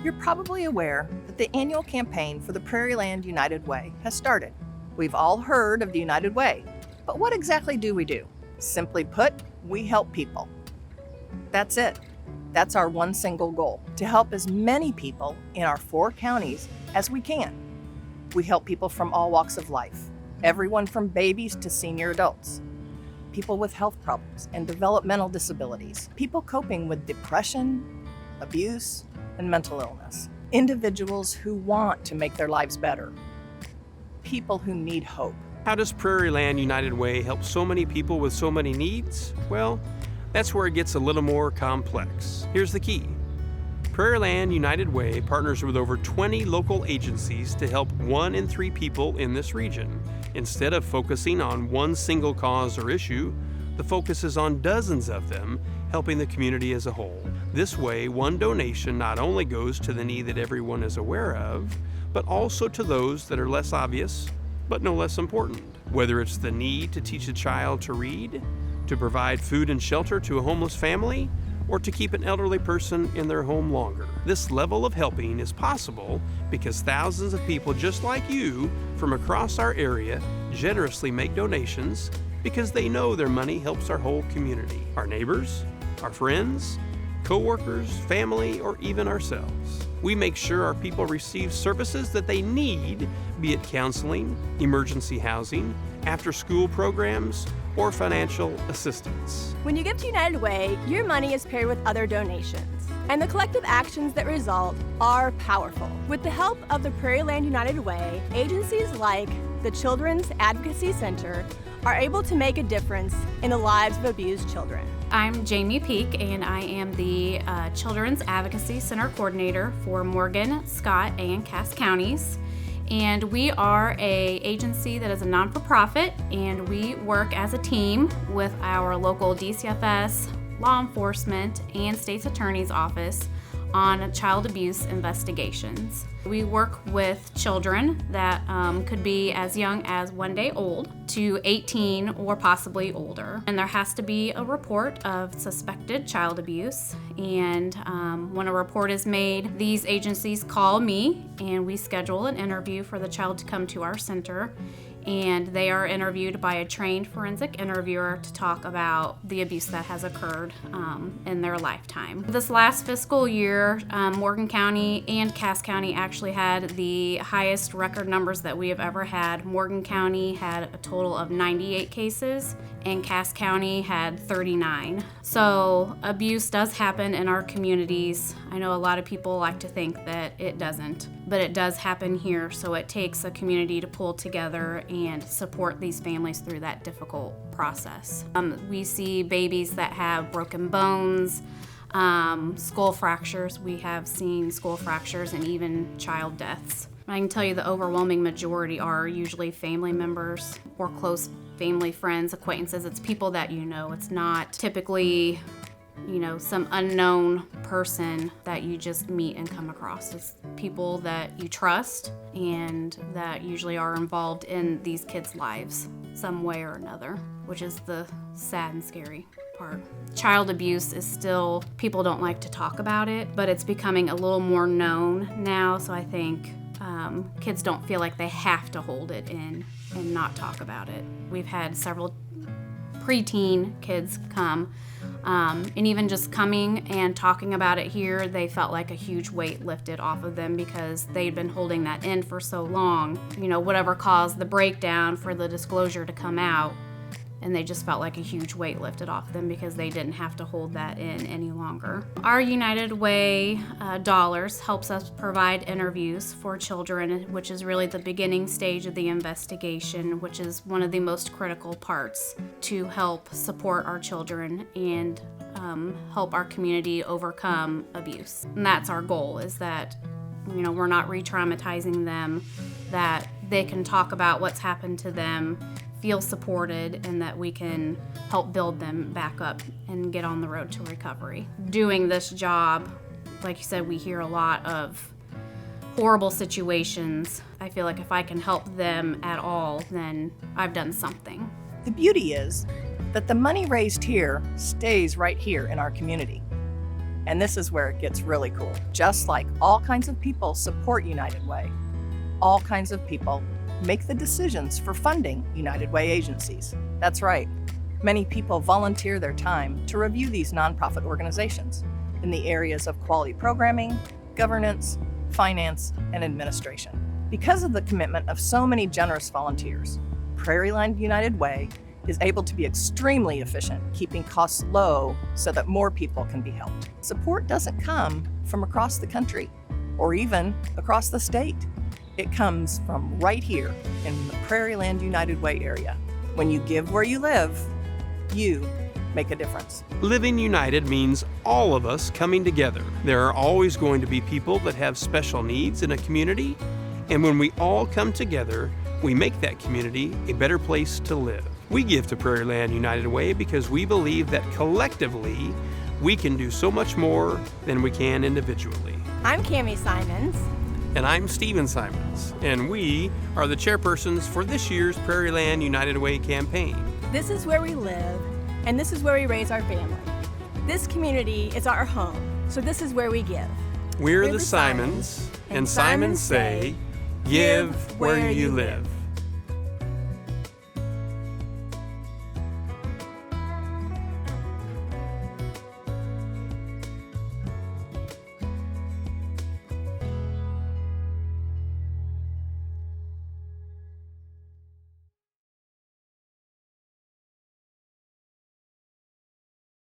You're probably aware that the annual campaign for the Prairieland United Way has started. We've all heard of the United Way, but what exactly do we do? Simply put, we help people. That's it. That's our one single goal, to help as many people in our 4 counties as we can. We help people from all walks of life, everyone from babies to senior adults, people with health problems and developmental disabilities, people coping with depression, abuse, and mental illness, individuals who want to make their lives better, people who need hope. How does Prairieland United Way help so many people with so many needs? Well, that's where it gets a little more complex. Here's the key. Prairieland United Way partners with over 20 local agencies to help 1 in 3 people in this region. Instead of focusing on one single cause or issue, the focus is on dozens of them, helping the community as a whole. This way, one donation not only goes to the need that everyone is aware of, but also to those that are less obvious, but no less important. Whether it's the need to teach a child to read, to provide food and shelter to a homeless family, or to keep an elderly person in their home longer. This level of helping is possible because thousands of people just like you from across our area generously make donations because they know their money helps our whole community, our neighbors, our friends, co-workers, family, or even ourselves. We make sure our people receive services that they need, be it counseling, emergency housing, after-school programs, or financial assistance. When you give to United Way, your money is paired with other donations, and the collective actions that result are powerful. With the help of the Prairieland United Way, agencies like the Children's Advocacy Center are able to make a difference in the lives of abused children. I'm Jamie Peak, and I am the Children's Advocacy Center Coordinator for Morgan, Scott, and Cass counties. And we are an agency that is a non-for-profit, and we work as a team with our local DCFS, law enforcement, and state's attorney's office on child abuse investigations. We work with children that could be as young as 1 day old to 18 or possibly older. And there has to be a report of suspected child abuse. And when a report is made, these agencies call me and we schedule an interview for the child to come to our center. And they are interviewed by a trained forensic interviewer to talk about the abuse that has occurred in their lifetime. This last fiscal year, Morgan County and Cass County actually had the highest record numbers that we have ever had. Morgan County had a total of 98 cases, and Cass County had 39. So abuse does happen in our communities. I know a lot of people like to think that it doesn't, but it does happen here. So it takes a community to pull together and support these families through that difficult process. We see babies that have broken bones, skull fractures. We have seen skull fractures and even child deaths. I can tell you the overwhelming majority are usually family members or close family, friends, acquaintances. It's people that you know. It's not typically, some unknown person that you just meet and come across. It's people that you trust and that usually are involved in these kids' lives some way or another, which is the sad and scary part. Child abuse is still, people don't like to talk about it, but it's becoming a little more known now, so I think kids don't feel like they have to hold it in and not talk about it. We've had several preteen kids come, and even just coming and talking about it here, they felt like a huge weight lifted off of them because they'd been holding that in for so long. Whatever caused the breakdown for the disclosure to come out, and they just felt like a huge weight lifted off them because they didn't have to hold that in any longer. Our United Way dollars helps us provide interviews for children, which is really the beginning stage of the investigation, which is one of the most critical parts to help support our children and help our community overcome abuse. And that's our goal, is that we're not re-traumatizing them, that they can talk about what's happened to them, feel supported, and that we can help build them back up and get on the road to recovery. Doing this job, like you said, we hear a lot of horrible situations. I feel like if I can help them at all, then I've done something. The beauty is that the money raised here stays right here in our community. And this is where it gets really cool. Just like all kinds of people support United Way, all kinds of people make the decisions for funding United Way agencies. That's right. Many people volunteer their time to review these nonprofit organizations in the areas of quality programming, governance, finance, and administration. Because of the commitment of so many generous volunteers, Prairieland United Way is able to be extremely efficient, keeping costs low so that more people can be helped. Support doesn't come from across the country or even across the state. It comes from right here in the Prairieland United Way area. When you give where you live, you make a difference. Living united means all of us coming together. There are always going to be people that have special needs in a community, and when we all come together, we make that community a better place to live. We give to Prairieland United Way because we believe that collectively we can do so much more than we can individually. I'm Cami Simons. And I'm Stephen Simons, and we are the chairpersons for this year's Prairieland United Way campaign. This is where we live, and this is where we raise our family. This community is our home, so this is where we give. We're the Simons, and Simons say, give where you live.